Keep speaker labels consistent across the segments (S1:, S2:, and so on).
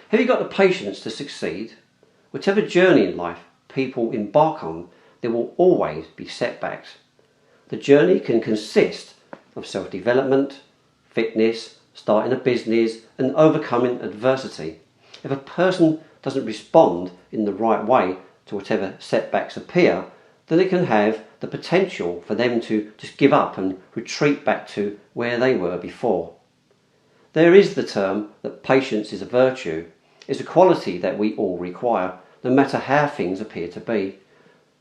S1: Have you got the patience to succeed? Whatever journey in life people embark on, there will always be setbacks. The journey can consist of self-development, fitness, starting a business and overcoming adversity. If a person doesn't respond in the right way to whatever setbacks appear, then it can have the potential for them to just give up and retreat back to where they were before. There is the term that patience is a virtue. It's a quality that we all require, no matter how things appear to be.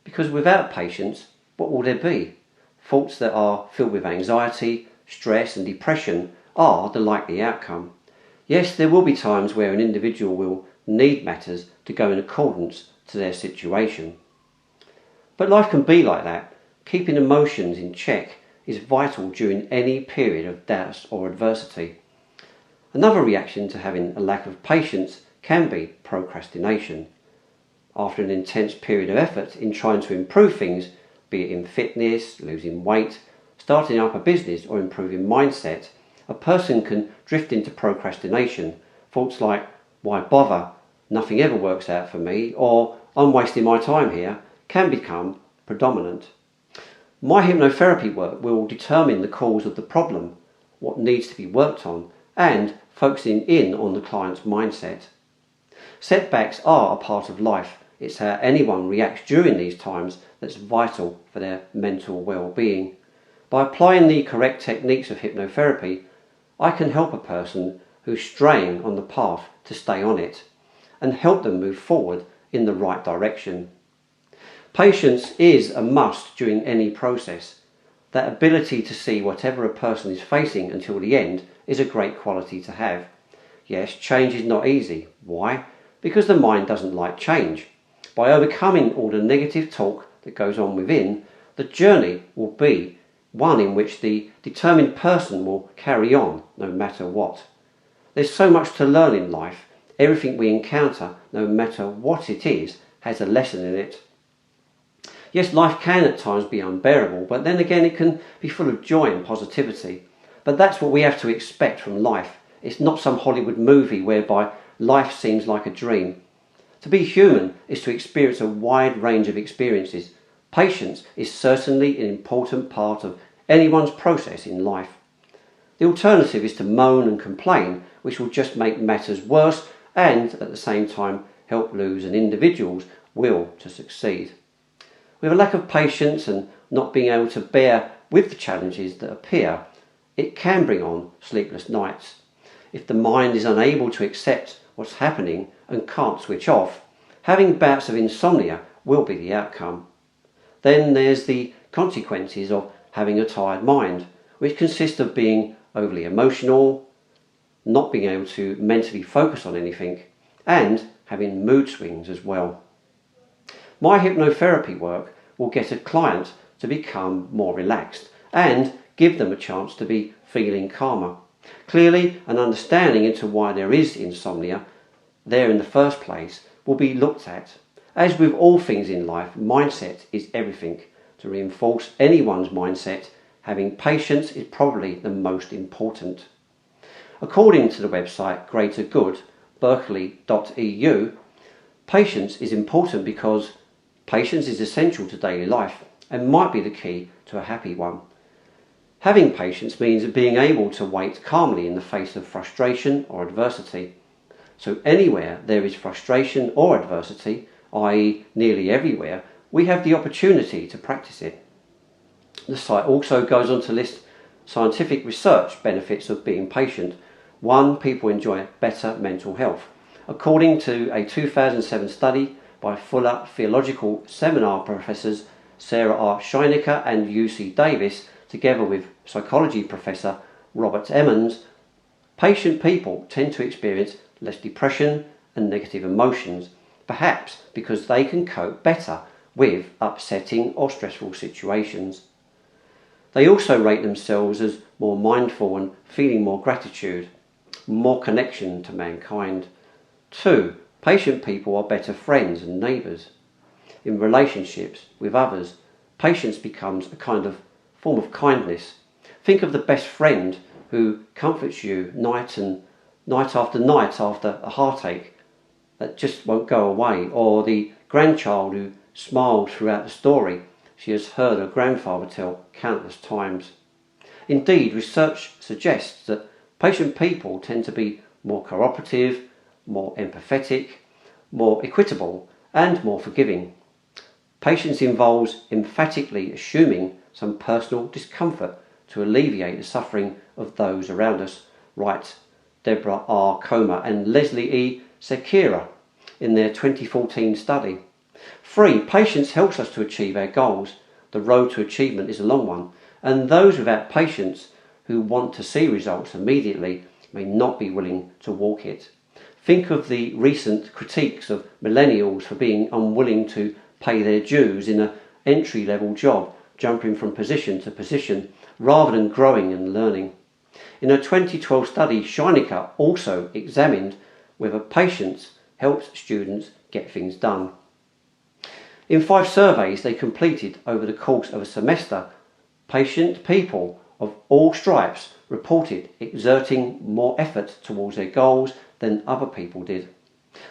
S1: Because without patience, what will there be? Thoughts that are filled with anxiety, stress and depression are the likely outcome. Yes, there will be times where an individual will need matters to go in accordance to their situation. But life can be like that. Keeping emotions in check is vital during any period of doubt or adversity. Another reaction to having a lack of patience can be procrastination. After an intense period of effort in trying to improve things, be it in fitness, losing weight, starting up a business or improving mindset, a person can drift into procrastination. Thoughts like, why bother? Nothing ever works out for me, or I'm wasting my time here, can become predominant. My hypnotherapy work will determine the cause of the problem, what needs to be worked on, and focusing in on the client's mindset. Setbacks are a part of life. It's how anyone reacts during these times that's vital for their mental well-being. By applying the correct techniques of hypnotherapy, I can help a person who's straying on the path to stay on it and help them move forward in the right direction. Patience is a must during any process. That ability to see whatever a person is facing until the end is a great quality to have. Yes, change is not easy. Why? Because the mind doesn't like change. By overcoming all the negative talk that goes on within, the journey will be one in which the determined person will carry on no matter what. There's so much to learn in life. Everything we encounter, no matter what it is, has a lesson in it. Yes, life can at times be unbearable, but then again it can be full of joy and positivity. But that's what we have to expect from life. It's not some Hollywood movie whereby life seems like a dream. To be human is to experience a wide range of experiences. Patience is certainly an important part of anyone's process in life. The alternative is to moan and complain, which will just make matters worse and at the same time help lose an individual's will to succeed. With a lack of patience and not being able to bear with the challenges that appear, it can bring on sleepless nights. If the mind is unable to accept what's happening and can't switch off, having bouts of insomnia will be the outcome. Then there's the consequences of having a tired mind, which consists of being overly emotional, not being able to mentally focus on anything, and having mood swings as well. My hypnotherapy work will get a client to become more relaxed and give them a chance to be feeling calmer. Clearly, an understanding into why there is insomnia there in the first place will be looked at. As with all things in life, mindset is everything. To reinforce anyone's mindset, having patience is probably the most important. According to the website Greater Good, berkeley.eu, patience is important because patience is essential to daily life and might be the key to a happy one. Having patience means being able to wait calmly in the face of frustration or adversity. So anywhere there is frustration or adversity, i.e. nearly everywhere, we have the opportunity to practice it. The site also goes on to list scientific research benefits of being patient. 1. People enjoy better mental health. According to a 2007 study by Fuller Theological Seminar professors Sarah R. Scheinecker and UC Davis, together with psychology professor Robert Emmons, patient people tend to experience less depression and negative emotions, perhaps because they can cope better with upsetting or stressful situations. They also rate themselves as more mindful and feeling more gratitude, more connection to mankind. 2. Patient people are better friends and neighbours. In relationships with others, patience becomes a kind of form of kindness. Think of the best friend who comforts you night after night after a heartache that just won't go away, or the grandchild who smiled throughout the story she has heard her grandfather tell countless times. Indeed, research suggests that patient people tend to be more cooperative, more empathetic, more equitable, and more forgiving. Patience involves emphatically assuming some personal discomfort to alleviate the suffering of those around us, write Deborah R. Comer and Leslie E. Sekira in their 2014 study. 3. Patience helps us to achieve our goals. The road to achievement is a long one, and those without patience who want to see results immediately may not be willing to walk it. Think of the recent critiques of millennials for being unwilling to pay their dues in an entry-level job, jumping from position to position rather than growing and learning. In a 2012 study, Scheinecker also examined whether patience helps students get things done. In 5 surveys they completed over the course of a semester, patient people of all stripes reported exerting more effort towards their goals than other people did.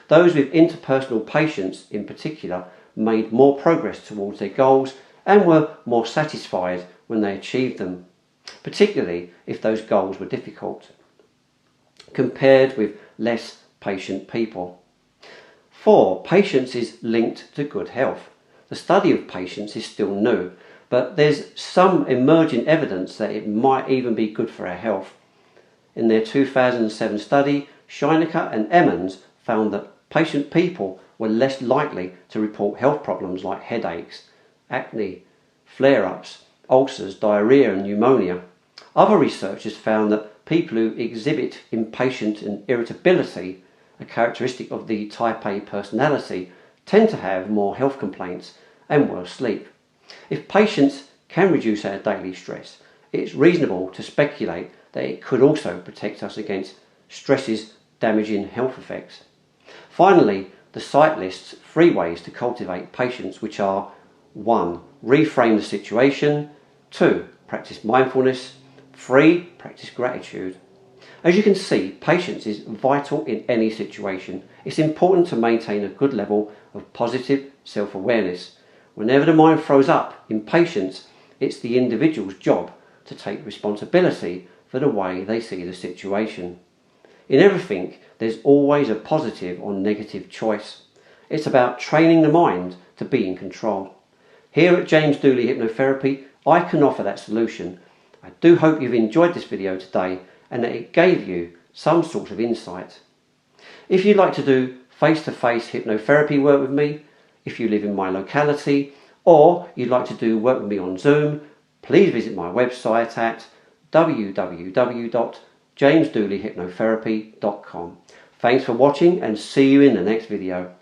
S1: Those with interpersonal patience in particular made more progress towards their goals and were more satisfied when they achieved them, particularly if those goals were difficult, compared with less patient people. 4. Patience is linked to good health. The study of patience is still new, but there's some emerging evidence that it might even be good for our health. In their 2007 study, Scheinecker and Emmons found that patient people were less likely to report health problems like headaches, acne, flare-ups, ulcers, diarrhea and pneumonia. Other researchers found that people who exhibit impatience and irritability, a characteristic of the type A personality, tend to have more health complaints and worse sleep. If patience can reduce our daily stress, it's reasonable to speculate that it could also protect us against stress's damaging health effects. Finally, the site lists 3 ways to cultivate patience, which are 1. Reframe the situation. 2. Practice mindfulness. 3. Practice gratitude. As you can see, patience is vital in any situation. It's important to maintain a good level of positive self-awareness. Whenever the mind throws up impatience, it's the individual's job to take responsibility for the way they see the situation. In everything, there's always a positive or negative choice. It's about training the mind to be in control. Here at James Dooley Hypnotherapy, I can offer that solution. I do hope you've enjoyed this video today and that it gave you some sort of insight. If you'd like to do face-to-face hypnotherapy work with me, if you live in my locality, or you'd like to do work with me on Zoom, please visit my website at www.jamesdooleyhypnotherapy.com. Thanks for watching and see you in the next video.